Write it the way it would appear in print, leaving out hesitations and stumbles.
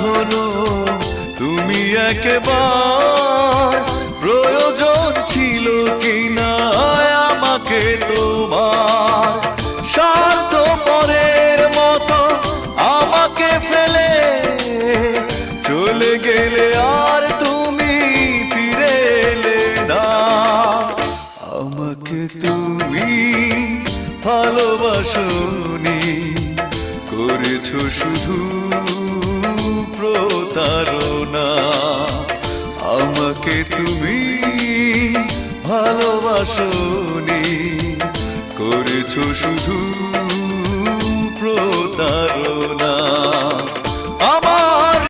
হলো তুমি একবার প্রয়োজন ছিল কিনা আমাকে তোমার স্বার্থপরের মতো আমাকে ফেলে চলে গেলে আর তুমি ফিরে এলে না আমাকে তুমি ভালোবাসোনি করেছো শুধু প্রতারণা আমাকে তুমি ভালোবাসোনি করেছো শুধু প্রতারণা